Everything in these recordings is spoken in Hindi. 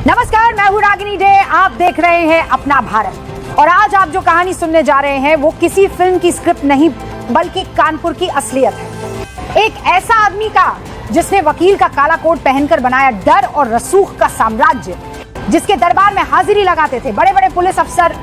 नमस्कार, मैं हूं रागिनी डे। आप देख रहे हैं अपना भारत और आज आप जो कहानी सुनने जा रहे हैं वो किसी फिल्म की स्क्रिप्ट नहीं बल्कि कानपुर की असलियत है। एक ऐसा आदमी का जिसने वकील का काला कोट पहनकर बनाया डर और रसूख का साम्राज्य, जिसके दरबार में हाजिरी लगाते थे बड़े बड़े पुलिस अफसर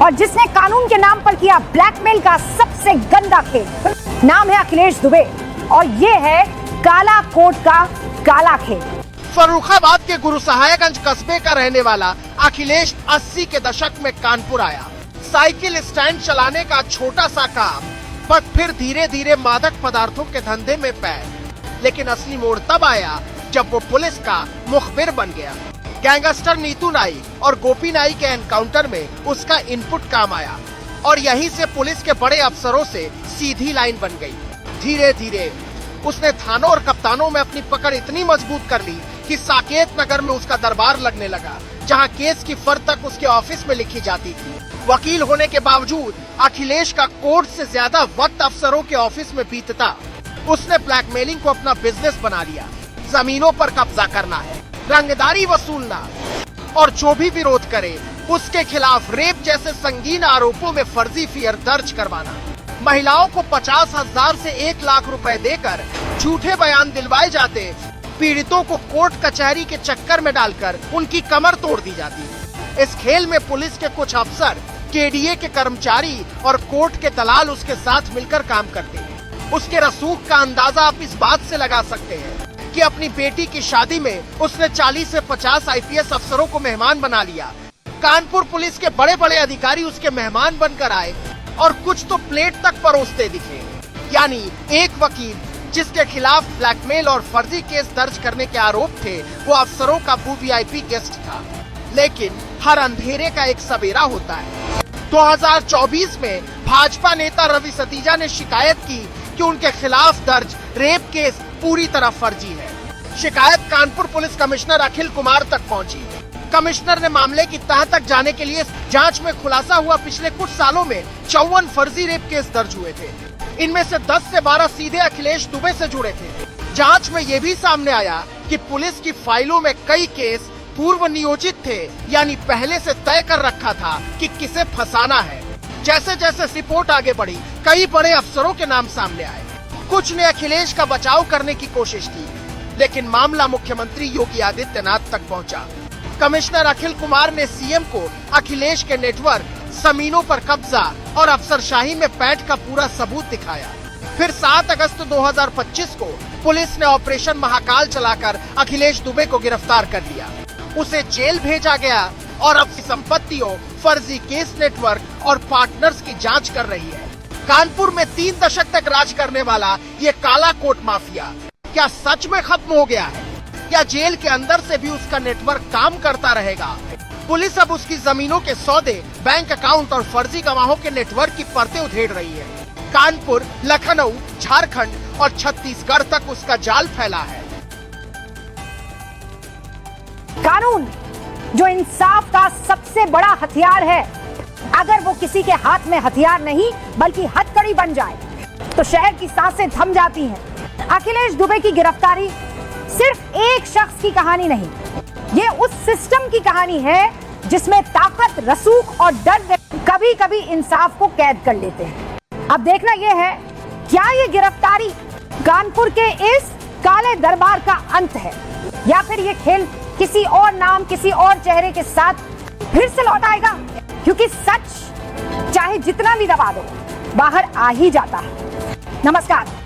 और जिसने कानून के नाम पर किया ब्लैकमेल का सबसे गंदा खेल। नाम है अखिलेश दुबे और ये है काला कोट का काला खेल। फर्रुखाबाद के गुरु सहायगंज कस्बे का रहने वाला अखिलेश 80 के दशक में कानपुर आया। साइकिल स्टैंड चलाने का छोटा सा काम, पर फिर धीरे धीरे मादक पदार्थों के धंधे में पैर। लेकिन असली मोड़ तब आया जब वो पुलिस का मुखबिर बन गया। गैंगस्टर नीतू नाइक और गोपी नाइक के एनकाउंटर में उसका इनपुट काम आया और यहीं से पुलिस के बड़े अफसरों से सीधी लाइन बन गई। धीरे धीरे उसने थानों और कप्तानों में अपनी पकड़ इतनी मजबूत कर ली कि साकेत नगर में उसका दरबार लगने लगा, जहां केस की फर तक उसके ऑफिस में लिखी जाती थी। वकील होने के बावजूद अखिलेश का कोर्ट से ज्यादा वक्त अफसरों के ऑफिस में बीतता। उसने ब्लैकमेलिंग को अपना बिजनेस बना लिया। जमीनों पर कब्जा करना है, रंगदारी वसूलना और जो भी विरोध करे उसके खिलाफ रेप जैसे संगीन आरोपों में फर्जी एफआईआर दर्ज करवाना। महिलाओं को 50,000 से 1 लाख रुपए देकर झूठे बयान दिलवाए जाते। पीड़ितों को कोर्ट कचहरी के चक्कर में डालकर उनकी कमर तोड़ दी जाती। इस खेल में पुलिस के कुछ अफसर, केडीए के कर्मचारी और कोर्ट के दलाल उसके साथ मिलकर काम करते हैं। उसके रसूख का अंदाजा आप इस बात से लगा सकते हैं कि अपनी बेटी की शादी में उसने 40 से 50 आईपीएस अफसरों को मेहमान बना लिया। कानपुर पुलिस के बड़े बड़े अधिकारी उसके मेहमान बनकर आए और कुछ तो प्लेट तक परोसते दिखे। यानी एक वकील जिसके खिलाफ ब्लैकमेल और फर्जी केस दर्ज करने के आरोप थे, वो अफसरों का वीवीआईपी गेस्ट था। लेकिन हर अंधेरे का एक सवेरा होता है। 2024 में भाजपा नेता रवि सतीजा ने शिकायत की कि उनके खिलाफ दर्ज रेप केस पूरी तरह फर्जी है। शिकायत कानपुर पुलिस कमिश्नर अखिल कुमार तक पहुंची। कमिश्नर ने मामले की तह तक जाने के लिए जांच में खुलासा हुआ पिछले कुछ सालों में 54 फर्जी रेप केस दर्ज हुए थे। इनमें से 10 से 12 सीधे अखिलेश दुबे से जुड़े थे। जांच में ये भी सामने आया कि पुलिस की फाइलों में कई केस पूर्व नियोजित थे, यानी पहले से तय कर रखा था कि किसे फंसाना है। जैसे जैसे रिपोर्ट आगे बढ़ी, कई बड़े अफसरों के नाम सामने आए। कुछ ने अखिलेश का बचाव करने की कोशिश की, लेकिन मामला मुख्यमंत्री योगी आदित्यनाथ तक पहुंचा। कमिश्नर अखिल कुमार ने सीएम को अखिलेश के नेटवर्क, जमीनों पर कब्जा और अफसरशाही में पैठ का पूरा सबूत दिखाया। फिर 7 अगस्त 2025 को पुलिस ने ऑपरेशन महाकाल चलाकर अखिलेश दुबे को गिरफ्तार कर लिया। उसे जेल भेजा गया और अब संपत्तियों, फर्जी केस नेटवर्क और पार्टनर्स की जांच कर रही है। कानपुर में 3 दशक तक राज करने वाला ये काला कोट माफिया क्या सच में खत्म हो गया है, या जेल के अंदर से भी उसका नेटवर्क काम करता रहेगा? पुलिस अब उसकी जमीनों के सौदे, बैंक अकाउंट और फर्जी गवाहों के नेटवर्क की परतें उधेड़ रही है। कानपुर, लखनऊ, झारखंड और छत्तीसगढ़ तक उसका जाल फैला है। कानून जो इंसाफ का सबसे बड़ा हथियार है, अगर वो किसी के हाथ में हथियार नहीं बल्कि हथकड़ी बन जाए तो शहर की सांसें थम जाती हैं। अखिलेश दुबे की गिरफ्तारी सिर्फ एक शख्स की कहानी नहीं, ये उस सिस्टम की कहानी है जिसमें ताकत, रसूख और डर कभी कभी इंसाफ को कैद कर लेते हैं। अब देखना यह है, क्या ये गिरफ्तारी कानपुर के इस काले दरबार का अंत है, या फिर ये खेल किसी और नाम, किसी और चेहरे के साथ फिर से लौट आएगा? क्योंकि सच चाहे जितना भी दबा दो, बाहर आ ही जाता है। नमस्कार।